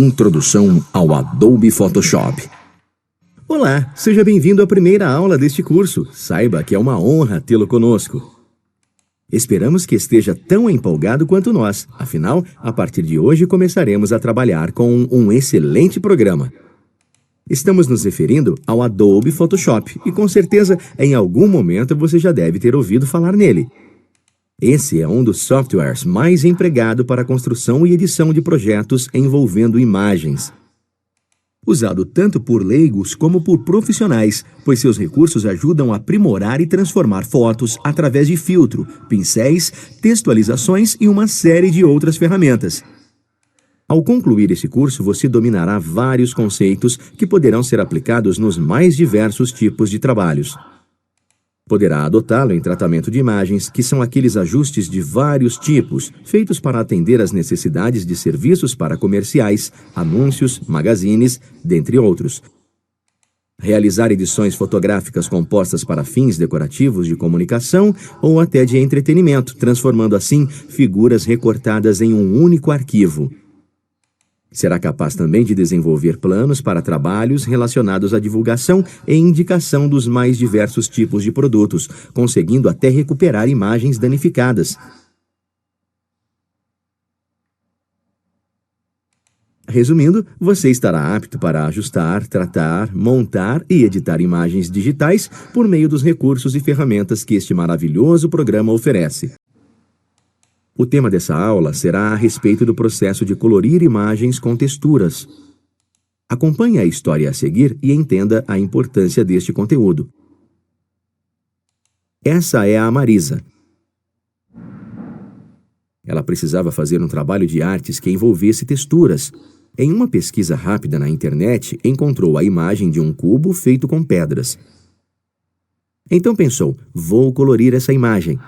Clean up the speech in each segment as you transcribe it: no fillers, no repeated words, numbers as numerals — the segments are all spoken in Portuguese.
Introdução ao Adobe Photoshop. Olá, seja bem-vindo à primeira aula deste curso. Saiba que é uma honra tê-lo conosco. Esperamos que esteja tão empolgado quanto nós. Afinal, a partir de hoje começaremos a trabalhar com um excelente programa. Estamos nos referindo ao Adobe Photoshop e com certeza em algum momento você já deve ter ouvido falar nele. Esse é um dos softwares mais empregado para a construção e edição de projetos envolvendo imagens. Usado tanto por leigos como por profissionais, pois seus recursos ajudam a aprimorar e transformar fotos através de filtro, pincéis, textualizações e uma série de outras ferramentas. Ao concluir esse curso, você dominará vários conceitos que poderão ser aplicados nos mais diversos tipos de trabalhos. Poderá adotá-lo em tratamento de imagens, que são aqueles ajustes de vários tipos, feitos para atender às necessidades de serviços para comerciais, anúncios, magazines, dentre outros. Realizar edições fotográficas compostas para fins decorativos de comunicação ou até de entretenimento, transformando assim figuras recortadas em um único arquivo. Será capaz também de desenvolver planos para trabalhos relacionados à divulgação e indicação dos mais diversos tipos de produtos, conseguindo até recuperar imagens danificadas. Resumindo, você estará apto para ajustar, tratar, montar e editar imagens digitais por meio dos recursos e ferramentas que este maravilhoso programa oferece. O tema dessa aula será a respeito do processo de colorir imagens com texturas. Acompanhe a história a seguir e entenda a importância deste conteúdo. Essa é a Marisa. Ela precisava fazer um trabalho de artes que envolvesse texturas. Em uma pesquisa rápida na internet, encontrou a imagem de um cubo feito com pedras. Então pensou, vou colorir essa imagem.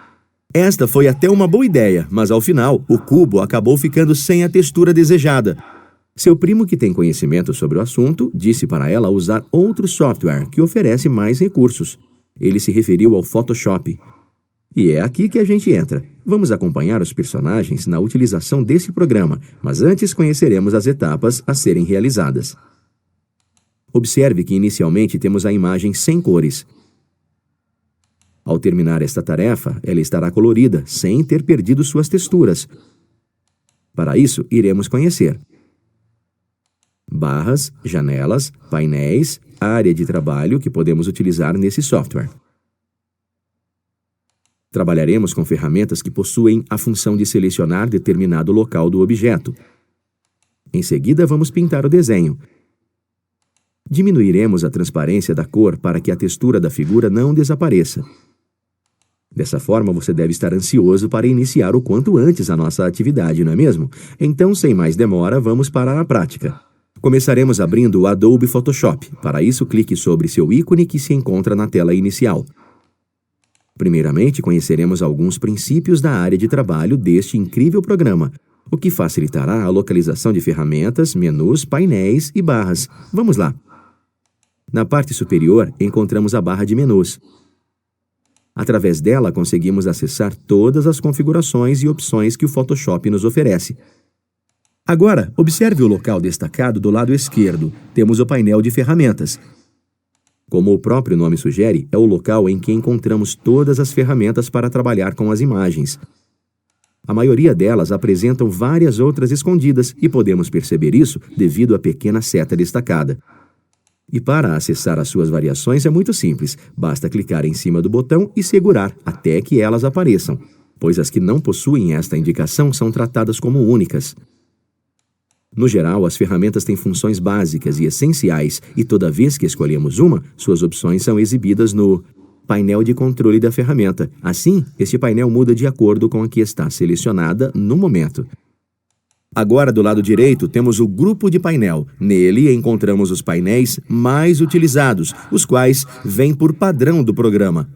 Esta foi até uma boa ideia, mas ao final, o cubo acabou ficando sem a textura desejada. Seu primo, que tem conhecimento sobre o assunto, disse para ela usar outro software que oferece mais recursos. Ele se referiu ao Photoshop. E é aqui que a gente entra. Vamos acompanhar os personagens na utilização desse programa, mas antes conheceremos as etapas a serem realizadas. Observe que inicialmente temos a imagem sem cores. Ao terminar esta tarefa, ela estará colorida, sem ter perdido suas texturas. Para isso, iremos conhecer barras, janelas, painéis, área de trabalho que podemos utilizar nesse software. Trabalharemos com ferramentas que possuem a função de selecionar determinado local do objeto. Em seguida, vamos pintar o desenho. Diminuiremos a transparência da cor para que a textura da figura não desapareça. Dessa forma, você deve estar ansioso para iniciar o quanto antes a nossa atividade, não é mesmo? Então, sem mais demora, vamos para a prática. Começaremos abrindo o Adobe Photoshop. Para isso, clique sobre seu ícone que se encontra na tela inicial. Primeiramente, conheceremos alguns princípios da área de trabalho deste incrível programa, o que facilitará a localização de ferramentas, menus, painéis e barras. Vamos lá! Na parte superior, encontramos a barra de menus. Através dela, conseguimos acessar todas as configurações e opções que o Photoshop nos oferece. Agora, observe o local destacado do lado esquerdo. Temos o painel de ferramentas. Como o próprio nome sugere, é o local em que encontramos todas as ferramentas para trabalhar com as imagens. A maioria delas apresentam várias outras escondidas e podemos perceber isso devido à pequena seta destacada. E para acessar as suas variações é muito simples, basta clicar em cima do botão e segurar até que elas apareçam, pois as que não possuem esta indicação são tratadas como únicas. No geral, as ferramentas têm funções básicas e essenciais, e toda vez que escolhemos uma, suas opções são exibidas no painel de controle da ferramenta. Assim, este painel muda de acordo com a que está selecionada no momento. Agora, do lado direito, temos o grupo de painel. Nele, encontramos os painéis mais utilizados, os quais vêm por padrão do programa.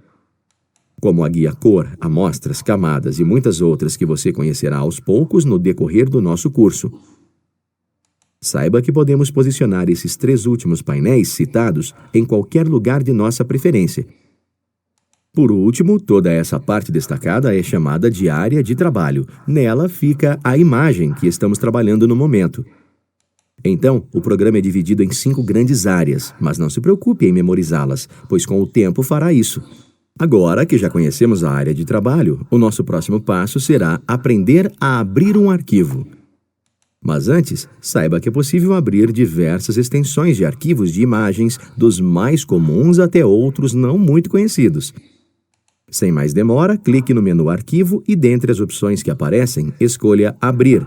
Como a guia cor, amostras, camadas e muitas outras que você conhecerá aos poucos no decorrer do nosso curso. Saiba que podemos posicionar esses 3 últimos painéis citados em qualquer lugar de nossa preferência. Por último, toda essa parte destacada é chamada de área de trabalho. Nela fica a imagem que estamos trabalhando no momento. Então, o programa é dividido em 5 grandes áreas, mas não se preocupe em memorizá-las, pois com o tempo fará isso. Agora que já conhecemos a área de trabalho, o nosso próximo passo será aprender a abrir um arquivo. Mas antes, saiba que é possível abrir diversas extensões de arquivos de imagens, dos mais comuns até outros não muito conhecidos. Sem mais demora, clique no menu Arquivo e, dentre as opções que aparecem, escolha Abrir.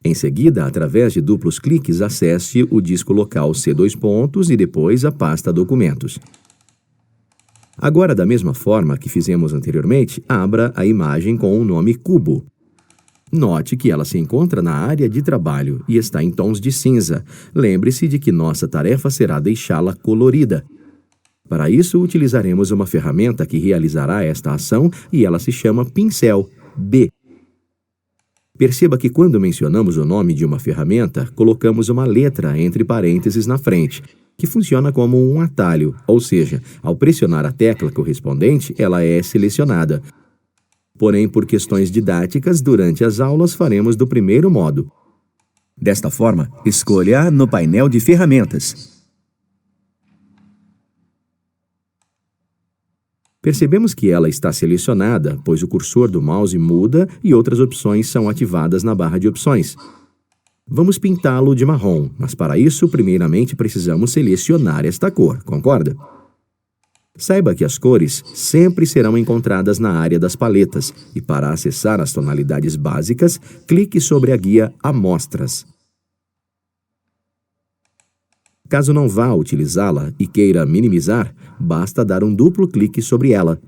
Em seguida, através de duplos cliques, acesse o disco local C2 pontos e depois a pasta Documentos. Agora, da mesma forma que fizemos anteriormente, abra a imagem com o nome Cubo. Note que ela se encontra na área de trabalho e está em tons de cinza. Lembre-se de que nossa tarefa será deixá-la colorida. Para isso, utilizaremos uma ferramenta que realizará esta ação e ela se chama Pincel B. Perceba que quando mencionamos o nome de uma ferramenta, colocamos uma letra entre parênteses na frente, que funciona como um atalho, ou seja, ao pressionar a tecla correspondente, ela é selecionada. Porém, por questões didáticas, durante as aulas faremos do primeiro modo. Desta forma, escolha no painel de ferramentas. Percebemos que ela está selecionada, pois o cursor do mouse muda e outras opções são ativadas na barra de opções. Vamos pintá-lo de marrom, mas para isso, primeiramente, precisamos selecionar esta cor, concorda? Saiba que as cores sempre serão encontradas na área das paletas, e para acessar as tonalidades básicas, clique sobre a guia Amostras. Caso não vá utilizá-la e queira minimizar, basta dar um duplo clique sobre ela.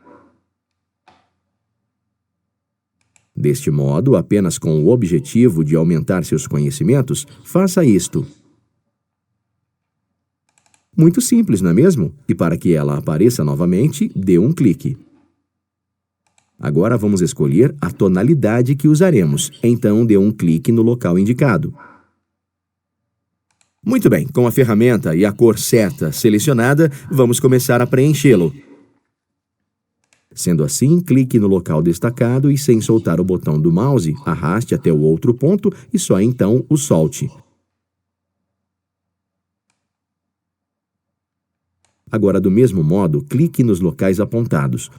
Deste modo, apenas com o objetivo de aumentar seus conhecimentos, faça isto. Muito simples, não é mesmo? E para que ela apareça novamente, dê um clique. Agora vamos escolher a tonalidade que usaremos, então dê um clique no local indicado. Muito bem, com a ferramenta e a cor certa selecionada, vamos começar a preenchê-lo. Sendo assim, clique no local destacado e, sem soltar o botão do mouse, arraste até o outro ponto e só então o solte. Agora, do mesmo modo, clique nos locais apontados.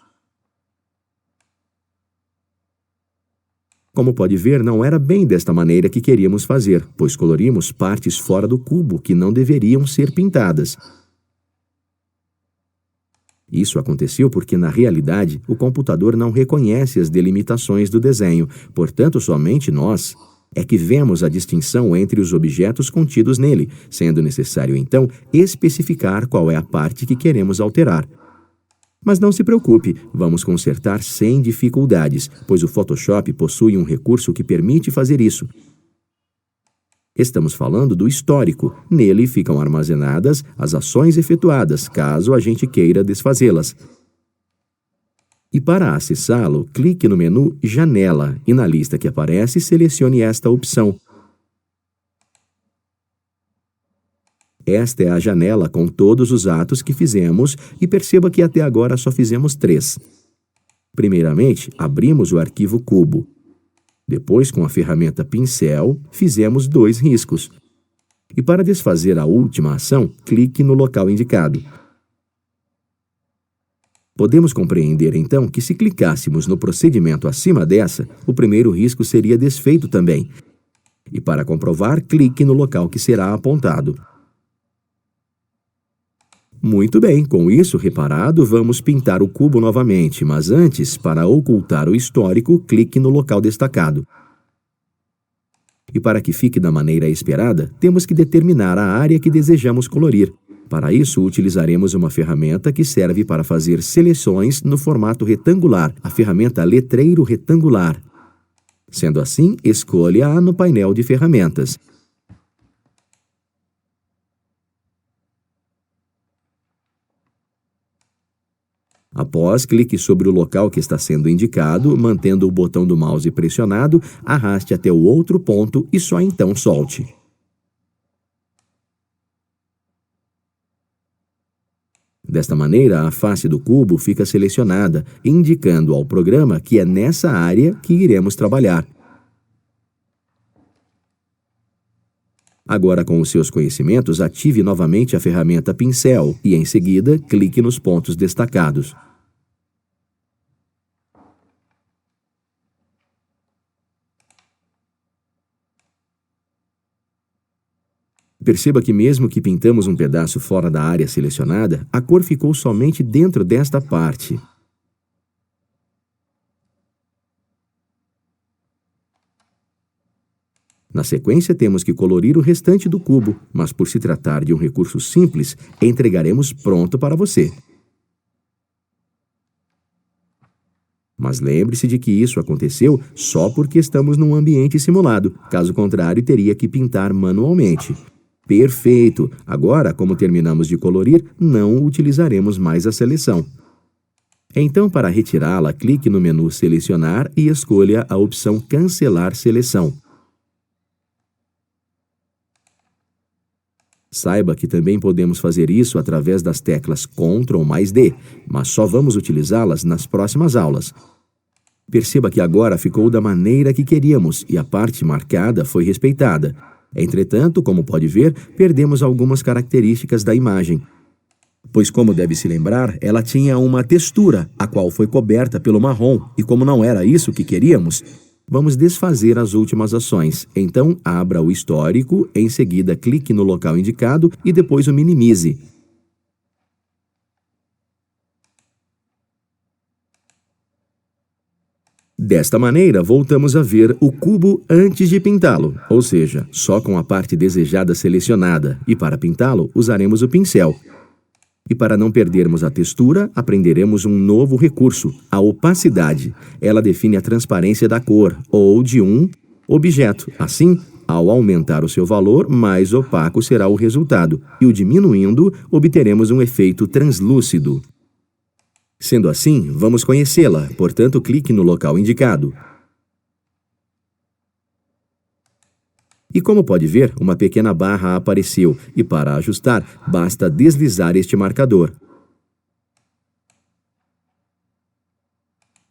Como pode ver, não era bem desta maneira que queríamos fazer, pois colorimos partes fora do cubo que não deveriam ser pintadas. Isso aconteceu porque, na realidade, o computador não reconhece as delimitações do desenho, portanto, somente nós é que vemos a distinção entre os objetos contidos nele, sendo necessário, então, especificar qual é a parte que queremos alterar. Mas não se preocupe, vamos consertar sem dificuldades, pois o Photoshop possui um recurso que permite fazer isso. Estamos falando do histórico. Nele ficam armazenadas as ações efetuadas, caso a gente queira desfazê-las. E para acessá-lo, clique no menu Janela e na lista que aparece, selecione esta opção. Esta é a janela com todos os atos que fizemos e perceba que até agora só fizemos 3. Primeiramente, abrimos o arquivo Cubo. Depois, com a ferramenta Pincel, fizemos 2 riscos. E para desfazer a última ação, clique no local indicado. Podemos compreender, então, que se clicássemos no procedimento acima dessa, o primeiro risco seria desfeito também. E para comprovar, clique no local que será apontado. Muito bem, com isso reparado, vamos pintar o cubo novamente, mas antes, para ocultar o histórico, clique no local destacado. E para que fique da maneira esperada, temos que determinar a área que desejamos colorir. Para isso, utilizaremos uma ferramenta que serve para fazer seleções no formato retangular, a ferramenta Letreiro Retangular. Sendo assim, escolha-a no painel de ferramentas. Após, clique sobre o local que está sendo indicado, mantendo o botão do mouse pressionado, arraste até o outro ponto e só então solte. Desta maneira, a face do cubo fica selecionada, indicando ao programa que é nessa área que iremos trabalhar. Agora, com os seus conhecimentos, ative novamente a ferramenta Pincel e, em seguida, clique nos pontos destacados. Perceba que mesmo que pintamos um pedaço fora da área selecionada, a cor ficou somente dentro desta parte. Na sequência, temos que colorir o restante do cubo, mas por se tratar de um recurso simples, entregaremos pronto para você. Mas lembre-se de que isso aconteceu só porque estamos num ambiente simulado, caso contrário, teria que pintar manualmente. Perfeito! Agora, como terminamos de colorir, não utilizaremos mais a seleção. Então, para retirá-la, clique no menu Selecionar e escolha a opção Cancelar Seleção. Saiba que também podemos fazer isso através das teclas Ctrl mais D, mas só vamos utilizá-las nas próximas aulas. Perceba que agora ficou da maneira que queríamos e a parte marcada foi respeitada. Entretanto, como pode ver, perdemos algumas características da imagem. Pois, como deve se lembrar, ela tinha uma textura, a qual foi coberta pelo marrom, e como não era isso que queríamos, vamos desfazer as últimas ações. Então, abra o histórico, em seguida clique no local indicado e depois o minimize. Desta maneira, voltamos a ver o cubo antes de pintá-lo, ou seja, só com a parte desejada selecionada, e para pintá-lo, usaremos o pincel. E para não perdermos a textura, aprenderemos um novo recurso, a opacidade. Ela define a transparência da cor, ou de um objeto. Assim, ao aumentar o seu valor, mais opaco será o resultado, e o diminuindo, obteremos um efeito translúcido. Sendo assim, vamos conhecê-la, portanto, clique no local indicado. E como pode ver, uma pequena barra apareceu, e para ajustar, basta deslizar este marcador.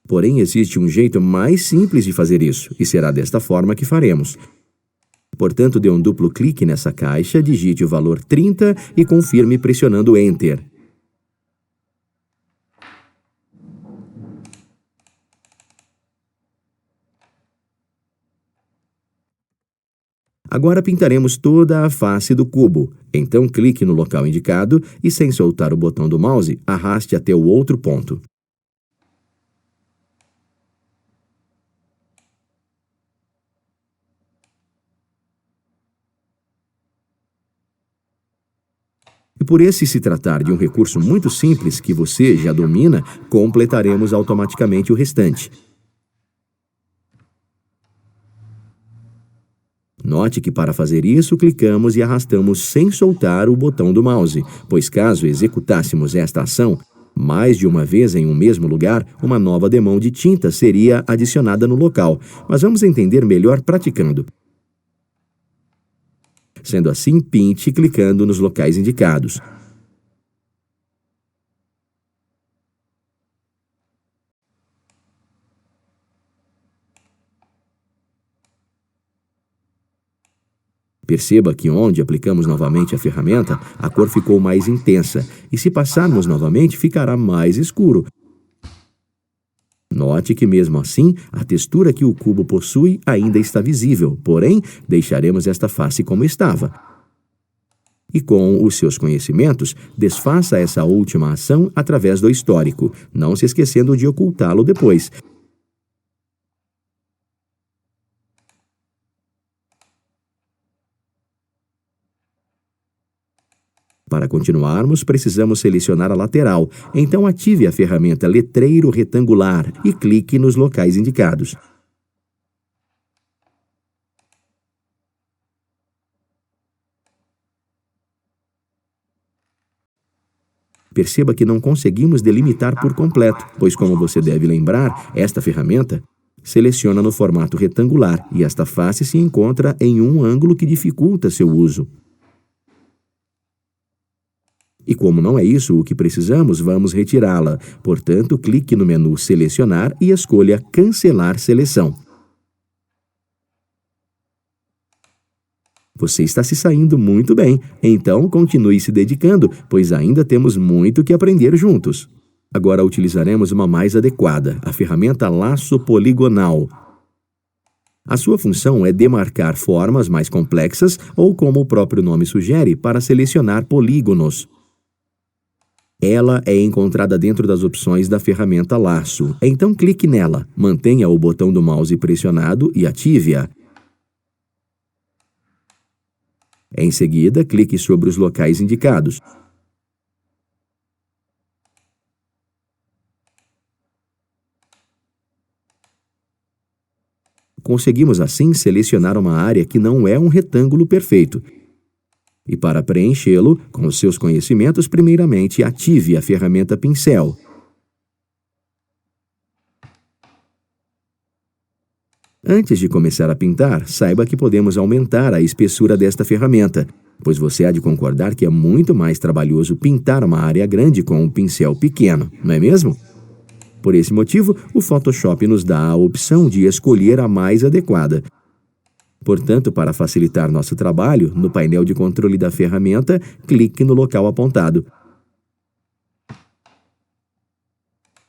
Porém, existe um jeito mais simples de fazer isso, e será desta forma que faremos. Portanto, dê um duplo clique nessa caixa, digite o valor 30 e confirme pressionando Enter. Agora pintaremos toda a face do cubo. Então clique no local indicado e, sem soltar o botão do mouse, arraste até o outro ponto. E por esse se tratar de um recurso muito simples que você já domina, completaremos automaticamente o restante. Note que para fazer isso, clicamos e arrastamos sem soltar o botão do mouse, pois caso executássemos esta ação mais de uma vez em um mesmo lugar, uma nova demão de tinta seria adicionada no local, mas vamos entender melhor praticando. Sendo assim, pinte clicando nos locais indicados. Perceba que onde aplicamos novamente a ferramenta, a cor ficou mais intensa, e se passarmos novamente, ficará mais escuro. Note que mesmo assim, a textura que o cubo possui ainda está visível, porém, deixaremos esta face como estava. E com os seus conhecimentos, desfaça essa última ação através do histórico, não se esquecendo de ocultá-lo depois. Para continuarmos, precisamos selecionar a lateral, então ative a ferramenta Letreiro Retangular e clique nos locais indicados. Perceba que não conseguimos delimitar por completo, pois, como você deve lembrar, esta ferramenta seleciona no formato retangular e esta face se encontra em um ângulo que dificulta seu uso. E como não é isso o que precisamos, vamos retirá-la. Portanto, clique no menu Selecionar e escolha Cancelar Seleção. Você está se saindo muito bem, então continue se dedicando, pois ainda temos muito que aprender juntos. Agora utilizaremos uma mais adequada, a ferramenta laço poligonal. A sua função é demarcar formas mais complexas ou, como o próprio nome sugere, para selecionar polígonos. Ela é encontrada dentro das opções da ferramenta laço, então clique nela, mantenha o botão do mouse pressionado e ative-a. Em seguida, clique sobre os locais indicados. Conseguimos assim selecionar uma área que não é um retângulo perfeito. E para preenchê-lo, com os seus conhecimentos, primeiramente ative a ferramenta pincel. Antes de começar a pintar, saiba que podemos aumentar a espessura desta ferramenta, pois você há de concordar que é muito mais trabalhoso pintar uma área grande com um pincel pequeno, não é mesmo? Por esse motivo, o Photoshop nos dá a opção de escolher a mais adequada. Portanto, para facilitar nosso trabalho, no painel de controle da ferramenta, clique no local apontado.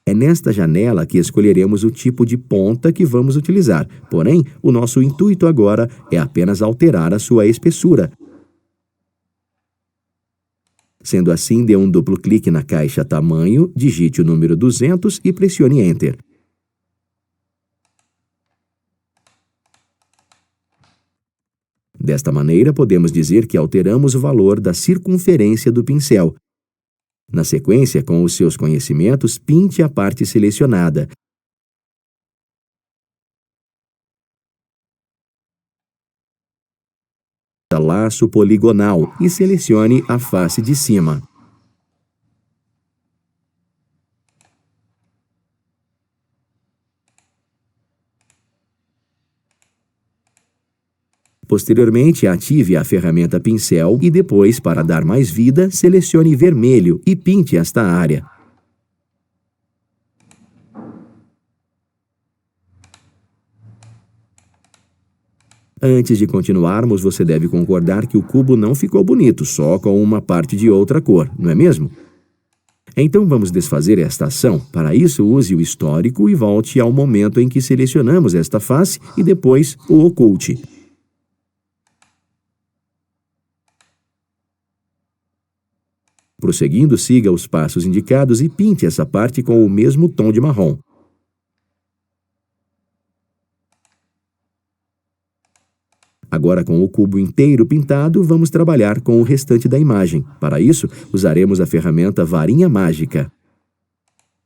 É nesta janela que escolheremos o tipo de ponta que vamos utilizar, porém, o nosso intuito agora é apenas alterar a sua espessura. Sendo assim, dê um duplo clique na caixa Tamanho, digite o número 200 e pressione Enter. Desta maneira, podemos dizer que alteramos o valor da circunferência do pincel. Na sequência, com os seus conhecimentos, pinte a parte selecionada. Laço poligonal e selecione a face de cima. Posteriormente, ative a ferramenta pincel e depois, para dar mais vida, selecione vermelho e pinte esta área. Antes de continuarmos, você deve concordar que o cubo não ficou bonito, só com uma parte de outra cor, não é mesmo? Então vamos desfazer esta ação. Para isso, use o histórico e volte ao momento em que selecionamos esta face e depois o oculte. Prosseguindo, siga os passos indicados e pinte essa parte com o mesmo tom de marrom. Agora, com o cubo inteiro pintado, vamos trabalhar com o restante da imagem. Para isso, usaremos a ferramenta Varinha Mágica.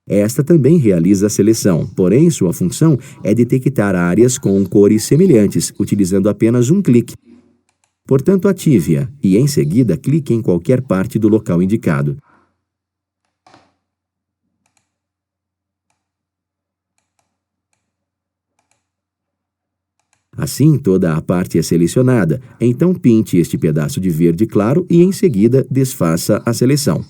Esta também realiza a seleção, porém sua função é detectar áreas com cores semelhantes, utilizando apenas um clique. Portanto, ative-a e, em seguida, clique em qualquer parte do local indicado. Assim, toda a parte é selecionada, então pinte este pedaço de verde claro e, em seguida, desfaça a seleção.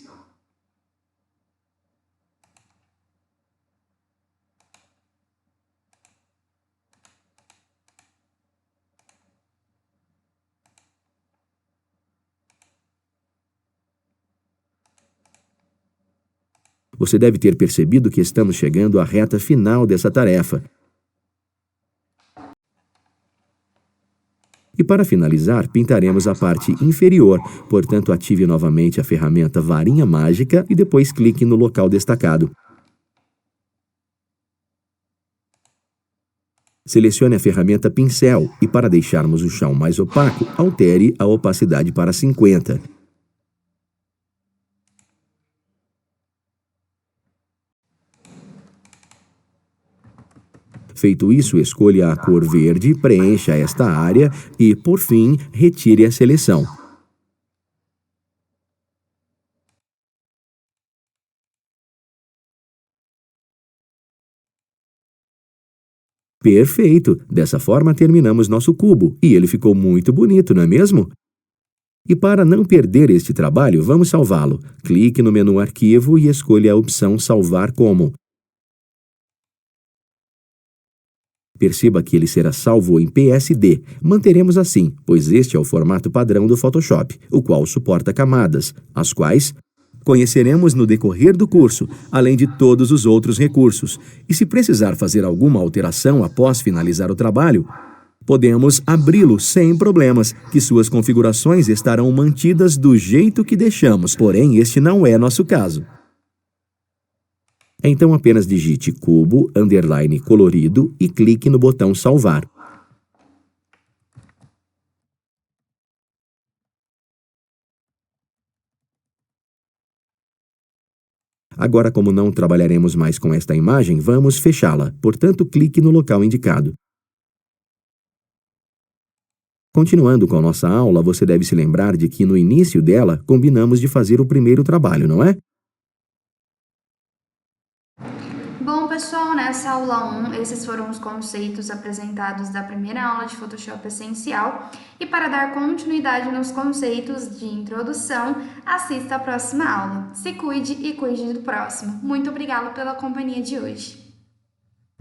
Você deve ter percebido que estamos chegando à reta final dessa tarefa. E para finalizar, pintaremos a parte inferior, portanto ative novamente a ferramenta Varinha Mágica e depois clique no local destacado. Selecione a ferramenta Pincel e, para deixarmos o chão mais opaco, altere a opacidade para 50. Feito isso, escolha a cor verde, preencha esta área e, por fim, retire a seleção. Perfeito! Dessa forma, terminamos nosso cubo e ele ficou muito bonito, não é mesmo? E para não perder este trabalho, vamos salvá-lo. Clique no menu Arquivo e escolha a opção Salvar como. Perceba que ele será salvo em PSD. Manteremos assim, pois este é o formato padrão do Photoshop, o qual suporta camadas, as quais conheceremos no decorrer do curso, além de todos os outros recursos. E se precisar fazer alguma alteração após finalizar o trabalho, podemos abri-lo sem problemas, que suas configurações estarão mantidas do jeito que deixamos, porém este não é nosso caso. Então apenas digite cubo, underline colorido e clique no botão salvar. Agora, como não trabalharemos mais com esta imagem, vamos fechá-la, portanto clique no local indicado. Continuando com nossa aula, você deve se lembrar de que no início dela combinamos de fazer o primeiro trabalho, não é? Bom, pessoal, nessa aula 1, esses foram os conceitos apresentados da primeira aula de Photoshop Essencial. E para dar continuidade nos conceitos de introdução, assista a próxima aula. Se cuide e cuide do próximo. Muito obrigada pela companhia de hoje.